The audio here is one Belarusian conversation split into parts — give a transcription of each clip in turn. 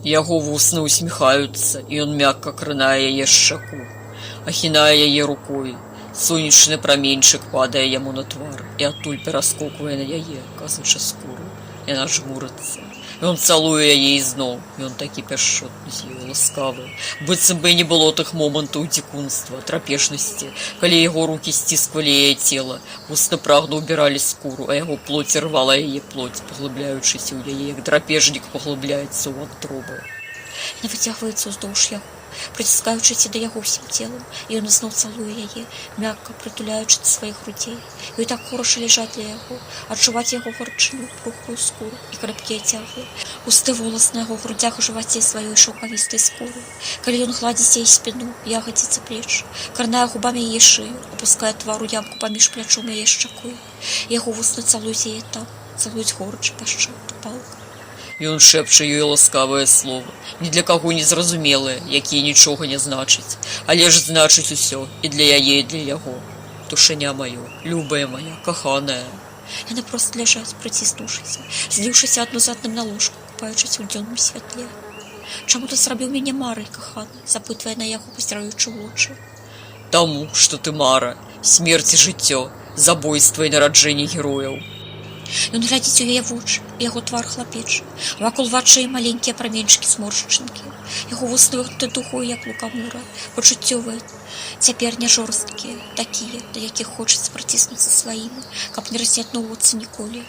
Яго вусны усміхаюцца, і ён мякка крынае яе шчаку, ахінае яе рукой. Сонечны праменьчык падае яму на твар і адтуль пераскоквае на яе, казача скуру. Яна жмурыцца. Ён цалуе яе ізноў, ён такі пяшчотны з ёй, ласкавы, быццам бы і не было тых момантаў дзікунства, трапежнасці, калі яго рукі сцісквалі яе цела, вусны прагна ўбіралі скуру, а яго плоць рвала яе плоць, паглыбляючыся ў яе, як драпежнік паглыбляецца ў адтробы. Яна выцягваецца ўздоўж яго, прыціскаючыся да яго ўсім целам, і ён ізноў цалуе яе, мякка прытуляючы да сваіх грудзей. Ёй так хораша ляжаць для яго, адчуваць яго гарачыню, пухлую скуру і крапкія цяглы, густы волас на яго грудзях і жываце сваёй шаўкавістай скуры. Калі ён гладзіць яе спіну, ягадзіцы плеч, карнае губамі яе шыю, апускае твар у ямку паміж плячом яе шчакой. Яго вусны цалуюць яе там, цалуюць горача, пяшчотна, палка. Ён шэпча ёй ласкавыя словы, ні для каго не зразумелыя, якія нічога не значаць, але ж значыць усё, і для яе, і для яго. Душаня маё, любая моя, каханая. Яны проста ляжаць, прыціснуўшыся, зліўшыся адно з адным на ложку, купаючыся ў дзённым святле. Чаму ты зрабіў мяне марай, каханы, запытвае на яго, пазіраючы ў вочы. Таму, што ты мара, смерць і жыццё, забойства і нараджэнне герояў. Ён глядзіць у яе вочы, яго твар хлапеча, вакол вачэй маленькія праменьчыкі зморшчынкі. Яго вусны выгнуты духою, як лукамура, пачуццёвыя, цяпер не жорсткія, такія, да якіх хочацца праціснуцца сваімі, каб не разнятноўвацца ніколі.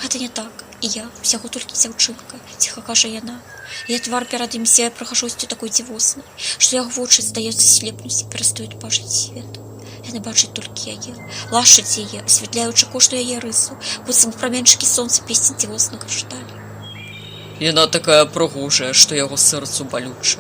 Гэта не так, і я, усяго толькі дзяўчынка, ціха кажа яна. Яе твар перад ім сяе прыгажосцю такой дзівоснай, што яго вочы, здаецца, слепнуць і перастаюць бачыць свет. Яны бачаць толькі яе, лашаць яе, асвятляючы кожную яе рысу, быццам праменьчыкі сонца песні дзівосна крышталі. Яна такая прыгожая, што яго сэрцу балюча.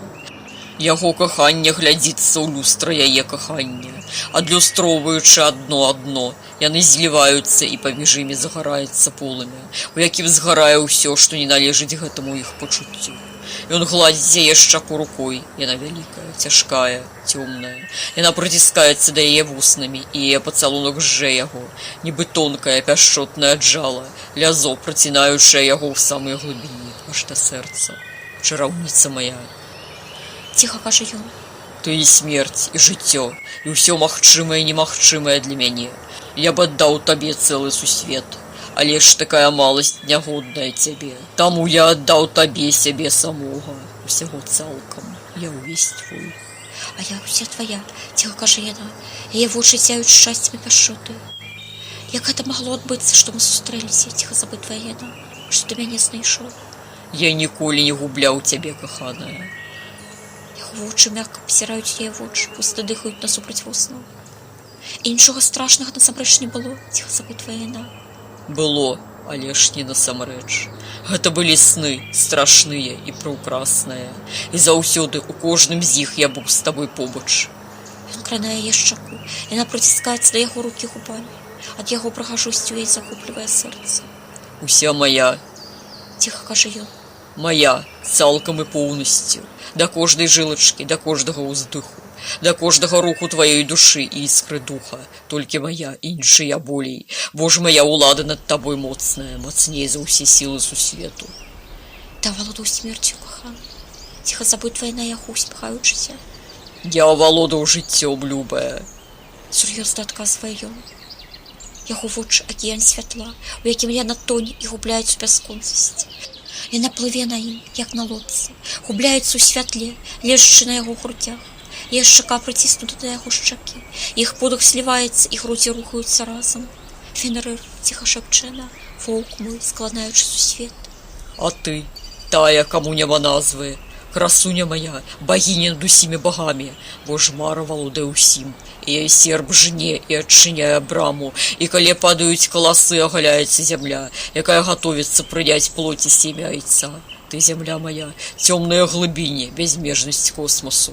Яго каханне глядзіцца ў люстра яе кахання, адлюстроўваючы адно, яны зліваюцца і паміж імі загараецца полымя, у якім згарае ўсё, што не належыць гэтаму іх пачуццю. Ён гладзіць яе шчаку рукой, яна вялікая, цяжкая, цёмная. Яна прыціскаецца да яе вуснамі, і яе пацалунак жжэ яго, нібы тонкае пяшчотнае джала, лязо, працінаючае яго ў самай глыбіні, аж да сэрца. Чараўніца моя. Ціха кажа ён. Ты і смерць, і жыццё, і ўсё магчымае і немагчымае для мяне. Я б аддаў табе цэлы сусвет. Але ж такая маласць нягодная цябе. Таму я аддаў табе сябе самога, усяго цалкам. Я ўвесь твой. А я ўся твая, ціха кажа яна. Яе вочы сяюць шчасцем і пяшчотай. Як гэта магло адбыцца, што мы сустрэліся, ціха запытвае яна, што ты мяне знайшоў. Я ніколі не губляў цябе, каханая. Яго вочы мякка пазіраюць яе вочы, пуста дыхаюць насупраць вуснаў. І нічога страшнага насамрэч не было, ціха запытвае яна. Было, але ж не насамрэч. Гэта былі сны, страшныя і прыўкрасныя. І заўсёды у кожным з іх я быў з табой побач. Ён кранае яе шчаку, яна прыціскаецца да яго рукі губамі. Ад яго прыгажосцю яе захоплівае сэрца. Уся моя. Ціха кажа ён. Моя, цалкам і поўнасцю. Да кожнай жылачкі, да кожнага ўздыху. Да кожнага руху тваёй душы і іскры духа, толькі моя, іншая болей, бо ж моя ўлада над табой моцная, мацней за ўсе сілы сусвету. Ты авалодаў смерцю, каханы, ціха запытвае на яго, усміхаючыся. Я авалодаў жыццём, любая. Сур'ёзна адказвае ён. Яго вочы акіян святла, у якім яна тоне і губляецца ў бясконцасці. Яна плыве на ім, як на лодцы, губляецца ў святле, лежачы на яго грудях. Яе шчака прыціснута да яго шчакі. Іх подых сліваецца, і грудзі рухаюцца разам. Фенрыр, ціха шэпчэ яна, воўк мой, складаючы сусвет. А ты, тая, каму няма назвы, красуня моя, багіня над усімі багамі, бо ж мара валодае ўсім. Яе серп жне і адчыняе браму, і калі падаюць каласы, агаляецца зямля, якая гатовіцца прыняць плоці семя айца. Ты, зямля моя, цёмная глыбіня, бязмежнасць космосу.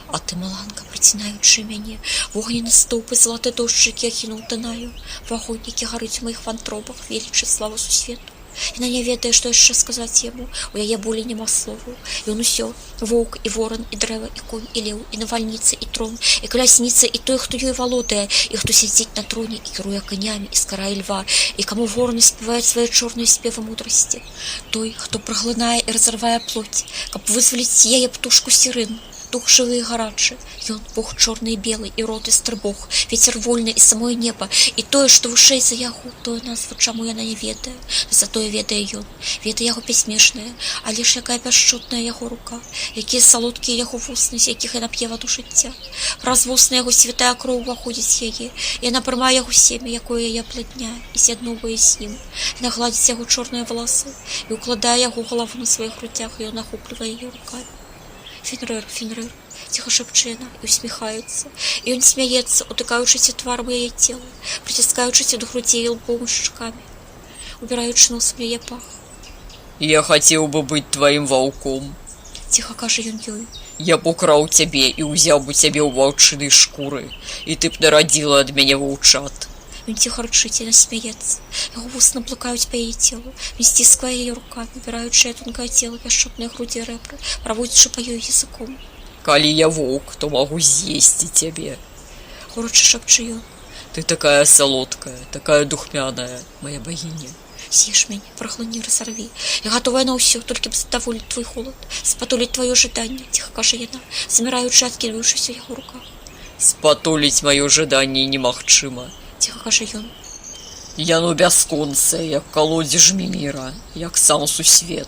А ты, маланка, прыцінаючы мяне, вогненны стоўп і залаты дождж, які ахінуў танаю, вагонь, які гарыць у маіх вантробах, велічы славу сусвету. Яна не ведае, што яшчэ сказаць яму, у яе болей няма словаў. Ён усё, воўк і воран, і дрэва, і конь, і леў, і навальніца, і трон, і калясніца, і той, хто ёй валодае, і хто сядзіць на троне, і кіруе канямі, і скарае льва, і каму вораны спяваюць свае чорныя спевы мудрасці. Той, хто праглынае і разарвае плоць, каб вызваліць яе птушку сірыну. Дух жывы і гарачы, ён Бог чорны і белы, і рот і стрыбог, вецер вольны і самое неба, і тое, што вышэй за яго, тое назву, чаму яна не ведае, затое ведае ён, ведае яго пясмешная, але ж якая пяшчотная яго рука, якія салодкія яго вусны, з якіх яна п'е ваду жыцця. Праз вусны яго святая кроў уваходзіць яе, і яна прымае яго семя, якое яе платняе, і з'ядноўвае з ім. Яна гладзіць яго чорныя валасы, і укладае яго галаву на сваіх грудях, і ён ахоплівае яе рукамі. Фенрыр, Фенрыр, ціха шэпче яна і усміхаецца. І ён смяецца, утыкаючыся тварам яе цела, прыціскаючыся до грудзей і лбом шчыкамі, убіраючы носам яе пах. Я хацеў бы быць тваім ваўком. Ціха кажа ён ёй. Я б украў цябе і ўзяў бы цябе ў ваўчынай шкуры, і ты б нарадзіла ад мяне ваўчат. Ён ціха рычыць, яна смяецца. Яго вусны блукаюць па яе целу. Ён сціскае яе рукамі, убіраючы тонкае цела, пяшчотныя грудзі і рэбры, праводзячы па ёй языком. Калі я воўк, то магу з'есці цябе. Горача шэпче ён. Ты такая салодкая, такая духмяная, моя багіня. З'еш мяне, праглыні, разарві. Я гатовая на ўсё, толькі б задаволіць твой холад, спатуліць тваё жаданне, ціха кажа яна, заміраючы, адкідваючыся ў яго руках. Спатуліць маё жаданне немагчыма. Ціха кажа ён. Яно бясконцае, як калодзеж міміра, як сам сусвет,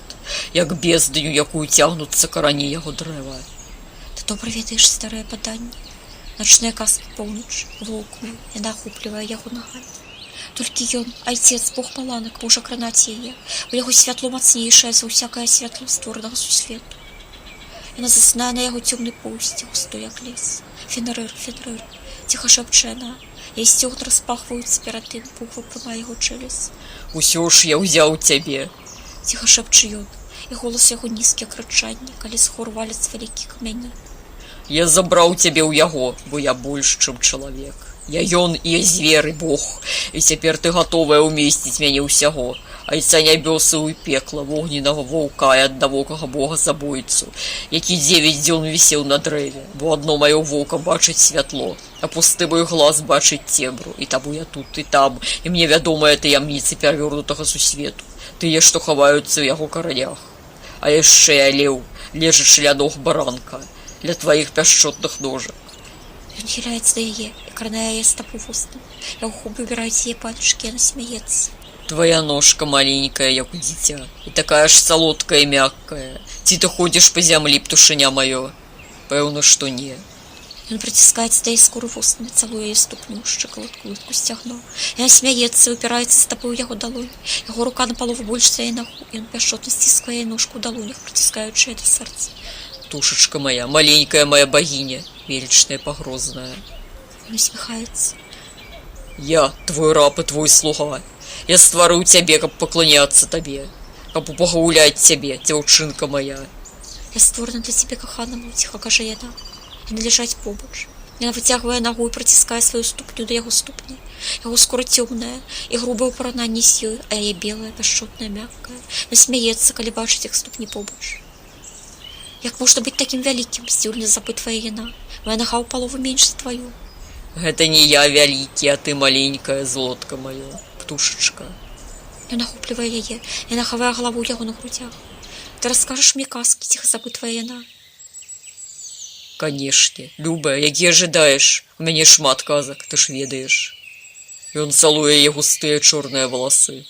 як бездню, якую цягнуцца карані яго дрэва. Ты добра ведаеш старыя паданні. Начныя казкі поўнач, воўк мой, яна ахоплівае яго нагамі. Толькі ён, айцец, Бог маланак, можа кранаць яе. У яго святло мацнейшае за ўсякае святло створанага сусвету. Яна заснае на яго цёмнай поўсці, густой як лес. Фенрыр, Фенрыр, ціха шэпче яна. Яе сцёгны распахваюцца перад тым, Бог выпрымае яго чэлюсць. Усё ж я ўзяў цябе. Ціха шэпче ён, і голас яго нізкі, як рычанне, калі з гор валяцца вялікія камяні. Я забраў цябе ў яго, бо я больш, чым чалавек. Я ён і я звер і Бог, і цяпер ты гатовая ўмесціць мяне ўсяго, айца нябёсы ў пекла, вогненнага ваўка і аднавокага бога забойцу, які 9 дзён вісеў на дрэве, бо адно маё вока бачыць святло, а пусты мой глаз бачыць цемру, і таму я тут і там, і мне вядомыя таямніцы перавёрнутага сусвету, тыя, што хаваюцца ў яго каранях. А яшчэ я леў, лежачы ля ног баранка, ля тваіх пяшчотных ножак. Ён хіляецца да яе і кранае яе стапу вустам. Яго губы выбіраюць яе пальчыкі, яна смяецца. Твоя ножка маленькая, як у дзіця, і такая ж салодкая і мяккая. Ці ты ходзіш па зямлі, птушаня маё? Пэўна, што не. Ён прыціскаецца да яе скуры вустамі, цалуе яе ступню, шчыкалатку, лытку сцягно. Яна смяецца, выпіраецца стапу ў яго далонь. Яго рука напалову больш за яе нагу, і ён пяшчотна сціскае яе ножку ў далонях, прыціскаючы яе да сэрца. Тушачка моя, маленькая моя богиня, величная погрозная. Он усміхаецца. Я, твой раб и твой слуга. Я стварыў цябе, каб пакланяцца табе, каб пагуляць цябе, дзяўчынка моя. Я створана для цябе, каханаму, ціха кажа яна. Яны ляжаць побач. Яна выцягвае нагу і прыціскае сваю ступню да яго ступні. Яго скора цёмная і грубае ў параўнанні з ёй, а яе белая, пяшчотная, мяккая. Насмяецца, калі бачыць іх ступні побач. Як можна быць такім вялікім, здзіўлена запытвае яна. Моя нага ў палову менш за тваю. Гэта не я вялікі, а ты маленькая, золотка маё, птушачка. Ён ахоплівае яе, яна хавае галаву яго на грудях. Ты раскажаш мне казкі, ціха запытвае яна. Канешне, любая, які жадаеш, у мяне шмат казак, ты ж ведаеш. Ён цалуе яе густыя чорныя валасы.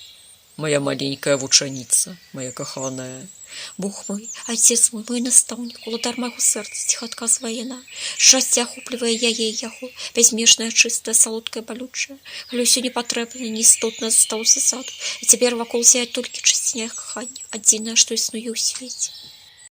Моя маленькая вучаніца, моя каханая. Бог мой, айцец мой, мой настаўнік, уладар майго сэрца, ціха адказвае яна. Шчасце ахоплівае яе і яго, бязмежнае, чыстае, салодкае, балючае. Але ўсё непатрэбнае, неістотнае засталося ззаду, і цяпер вакол сяе толькі чысціня кахання, адзінае, што існуе ў свеце.